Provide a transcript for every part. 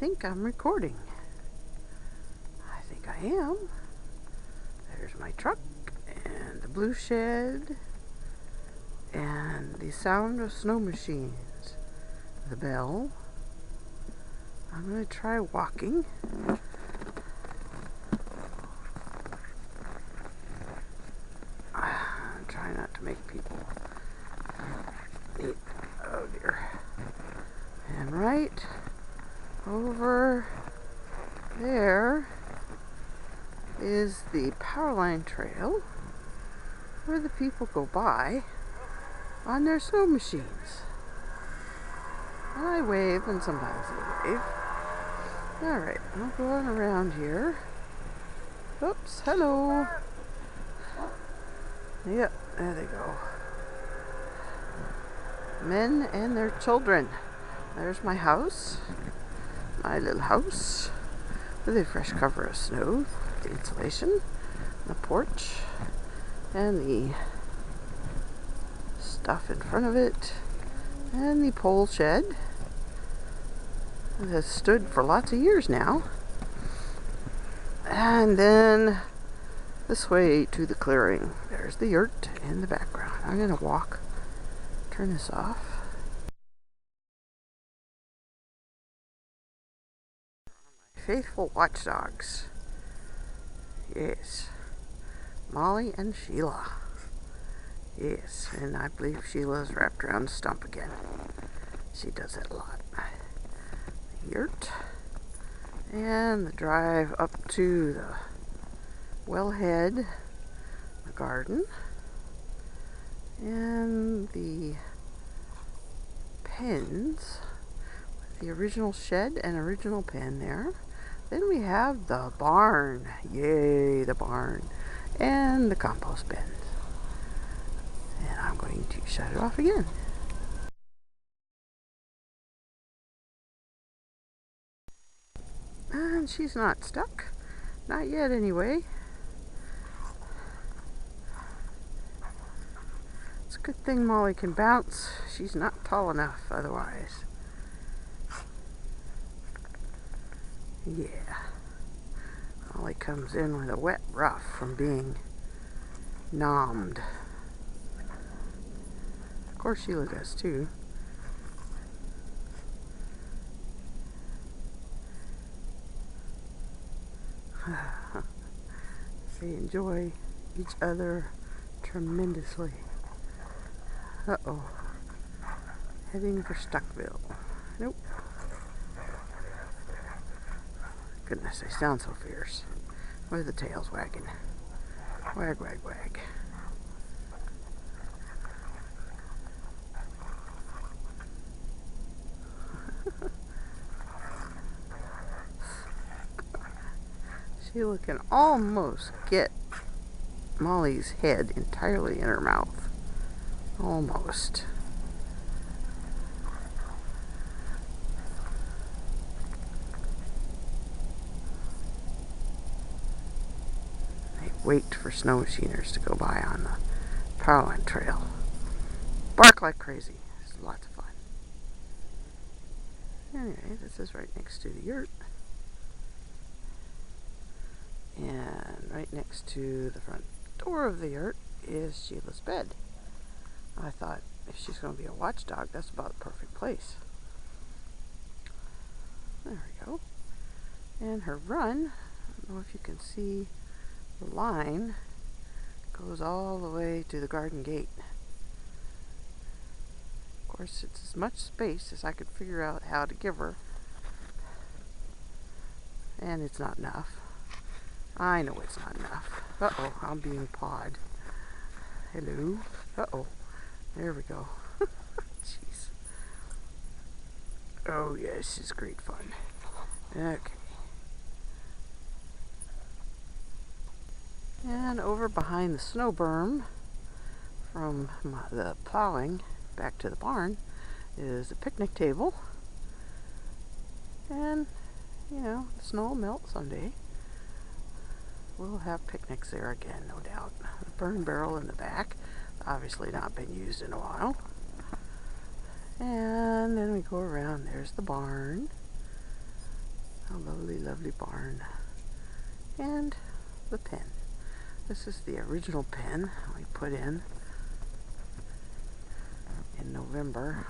think I'm recording. I think I am. There's my truck and the blue shed and the sound of snow machines. The bell. I'm going to try walking. Try not to make people eat. Oh dear. And right over there is the power line trail where the people go by on their snow machines. And I wave, and sometimes they wave. Alright, I'll go on around here. Oops, hello. Yep, there they go. Men and their children. There's my house. My little house with a fresh cover of snow, the insulation, the porch, and the stuff in front of it, and the pole shed that has stood for lots of years now. And then this way to the clearing. There's the yurt in the background. I'm going to walk, turn this off. Faithful watchdogs. Yes. Molly and Sheila. Yes, and I believe Sheila's wrapped around the stump again. She does that a lot. The yurt. And the drive up to the wellhead, the garden, and the pens, with the original shed and original pen there. Then we have the barn. Yay, the barn. And the compost bins. And I'm going to shut it off again. And she's not stuck. Not yet, anyway. It's a good thing Molly can bounce. She's not tall enough otherwise. Yeah. Molly comes in with a wet ruff from being nommed. Of course Sheila does too. They enjoy each other tremendously. Uh-oh. Heading for Stuckville. Nope. Goodness, they sound so fierce. With the tails wagging. Wag, wag, wag. Sheila can almost get Molly's head entirely in her mouth. Almost. They wait for snow machiners to go by on the power line trail. Bark like crazy. It's lots of fun. Anyway, this is right next to the yurt. And right next to the front door of the yurt is Sheila's bed. I thought, if she's going to be a watchdog, that's about the perfect place. There we go. And her run, I don't know if you can see the line, goes all the way to the garden gate. Of course, it's as much space as I could figure out how to give her. And it's not enough. I know it's not enough. Uh-oh, I'm being pawed. Hello. Uh-oh. There we go. Jeez. Oh, yes, it's great fun. Okay. And over behind the snow berm from the plowing back to the barn is a picnic table. And, you know, the snow will melt someday. We'll have picnics there again, no doubt. The burn barrel in the back, obviously not been used in a while. And then we go around, there's the barn. A lovely, lovely barn. And the pen. This is the original pen we put in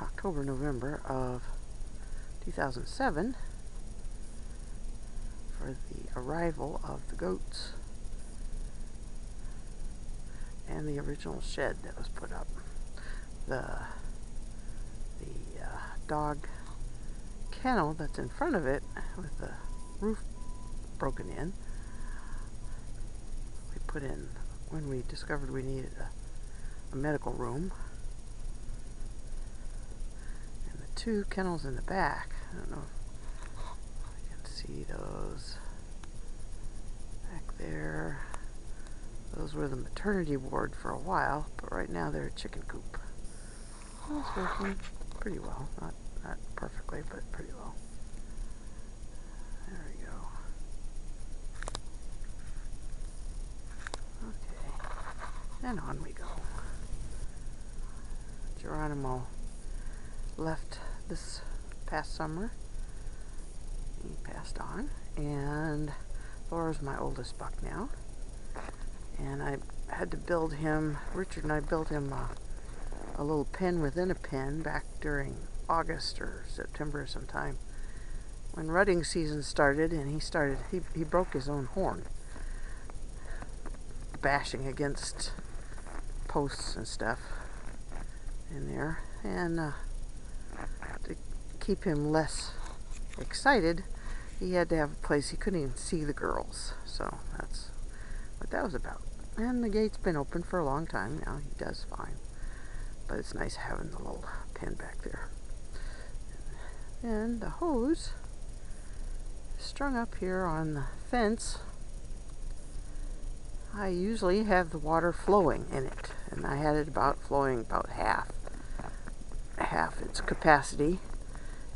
October, November of 2007 for the arrival of the goats and the original shed that was put up. The dog kennel that's in front of it with the roof broken in, we put in when we discovered we needed a medical room. And the two kennels in the back, I don't know if you can see those back there. Those were the maternity ward for a while, but right now they're a chicken coop. It's working pretty well. Not perfectly, but pretty well. There we go. Okay. And on we go. Geronimo left this past summer. He passed on. And Laura's my oldest buck now. And I had to build him, Richard and I built him a little pen within a pen back during August or September sometime when rutting season started, and he broke his own horn bashing against posts and stuff in there. And to keep him less excited, he had to have a place he couldn't even see the girls. So that's what that was about. And the gate's been open for a long time now. He does fine. But it's nice having the little pen back there. And the hose is strung up here on the fence. I usually have the water flowing in it, and I had it flowing about half its capacity,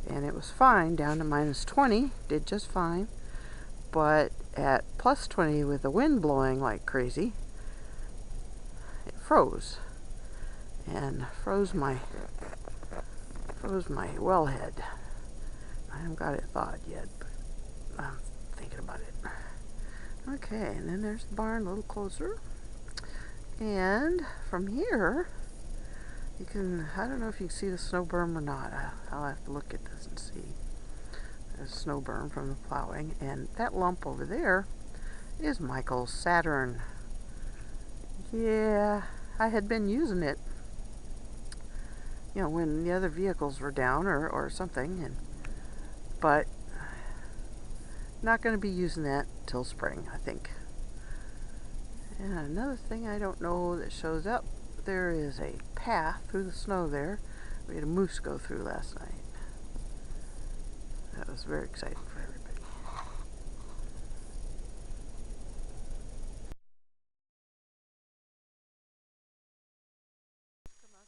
and it was fine down to -20, did just fine. But at +20 with the wind blowing like crazy, it froze. And froze my wellhead. I haven't got it thawed yet, but I'm thinking about it. Okay, and then there's the barn a little closer. And from here, you can, I don't know if you can see the snow berm or not. I'll have to look at this and see. There's a snow berm from the plowing, and that lump over there is Michael's Saturn. Yeah, I had been using it, you know, when the other vehicles were down or something, but not going to be using that till spring, I think. And another thing I don't know that shows up, there is a path through the snow there. We had a moose go through last night. That was very exciting for everybody.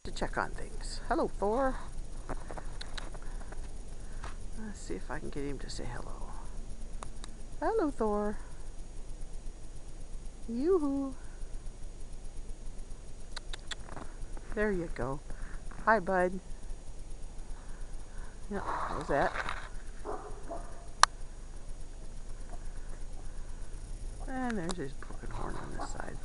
To check on things. Hello, Thor. Let's see if I can get him to say hello. Hello, Thor. Yoo-hoo. There you go. Hi, bud. Yeah, how's that? And there's his broken horn on this side.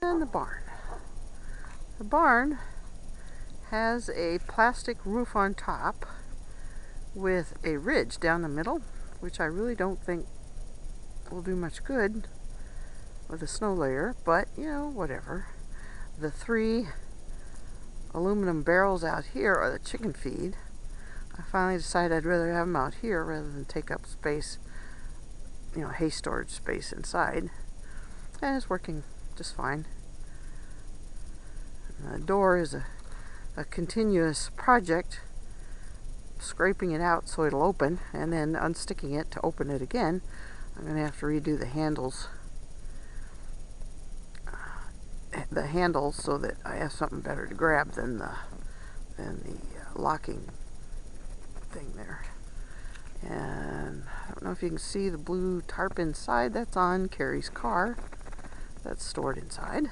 And the barn. The barn has a plastic roof on top with a ridge down the middle, which I really don't think will do much good with a snow layer, but you know, whatever. The 3 aluminum barrels out here are the chicken feed. I finally decided I'd rather have them out here rather than take up space, you know, hay storage space inside. And it's working just fine. And the door is a continuous project, scraping it out so it'll open and then unsticking it to open it again. I'm going to have to redo the handles so that I have something better to grab than the locking thing there. And I don't know if you can see the blue tarp inside. That's on Carrie's car. That's stored inside.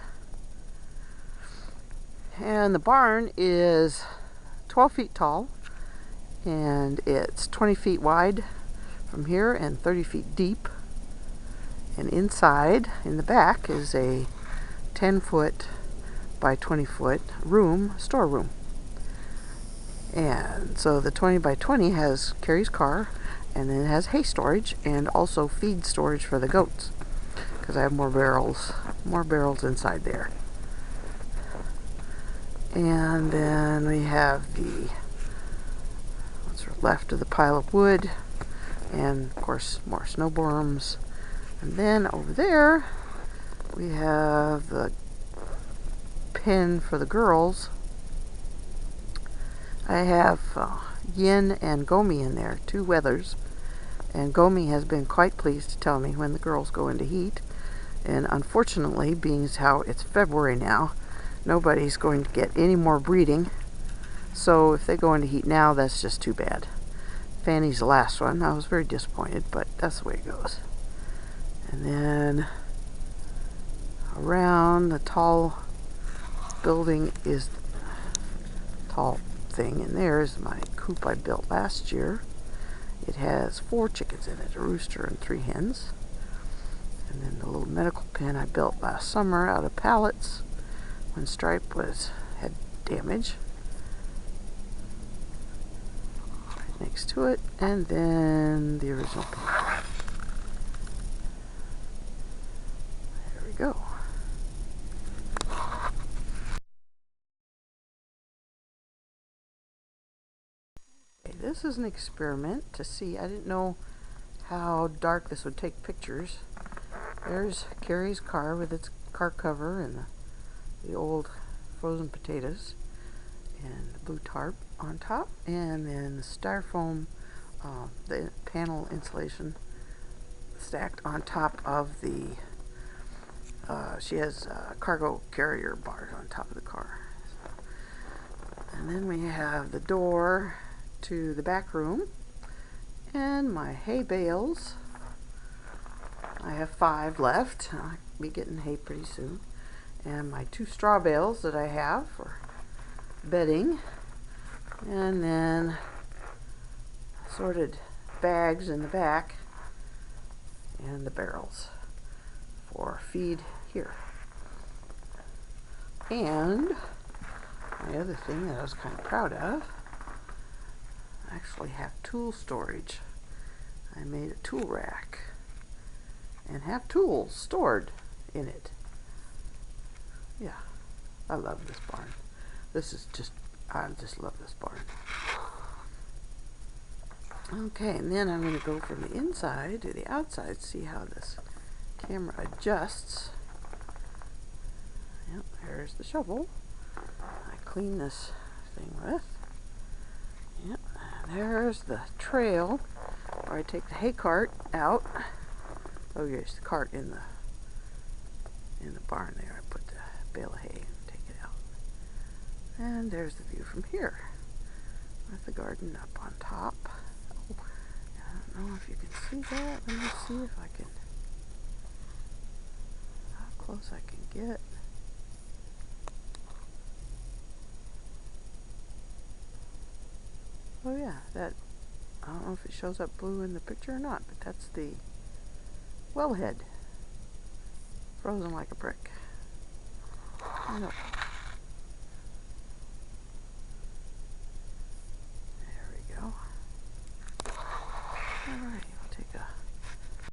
And the barn is 12 feet tall, and it's 20 feet wide from here and 30 feet deep. And inside, in the back, is a 10-foot by 20-foot storeroom. And so the 20 by 20 has Carrie's car, and then it has hay storage and also feed storage for the goats, because I have more barrels inside there. And then we have what's left of the pile of wood, and of course more snow berms. And then over there we have the pen for the girls. I have Yin and Gomi in there, 2 wethers, and Gomi has been quite pleased to tell me when the girls go into heat. And unfortunately, being as how it's February now, nobody's going to get any more breeding. So if they go into heat now, that's just too bad. Fanny's the last one. I was very disappointed, but that's the way it goes. And then around the tall building is tall thing, and there's my coop I built last year. It has 4 chickens in it, a rooster and 3 hens. And then the little medical pen I built last summer out of pallets when Stripe had damage. Right next to it, and then the original pen. There we go. Okay, this is an experiment to see. I didn't know how dark this would take pictures. There's Carrie's car with its car cover and the old frozen potatoes and the blue tarp on top, and then the styrofoam, the panel insulation stacked on top of the, she has cargo carrier bars on top of the car. And then we have the door to the back room, and my hay bales. I have 5 left. I'll be getting hay pretty soon. And my 2 straw bales that I have for bedding. And then sorted bags in the back. And the barrels for feed here. And my other thing that I was kind of proud of, I actually have tool storage. I made a tool rack and have tools stored in it. Yeah, I love this barn. I just love this barn. Okay, and then I'm going to go from the inside to the outside, see how this camera adjusts. Yep, there's the shovel I clean this thing with. Yep, and there's the trail where I take the hay cart out. Oh, yes, the cart in the barn there. I put the bale of hay and take it out. And there's the view from here with the garden up on top. Oh, I don't know if you can see that. Let me see if I can, how close I can get. Oh yeah, that, I don't know if it shows up blue in the picture or not, but that's the wellhead, frozen like a brick. I know.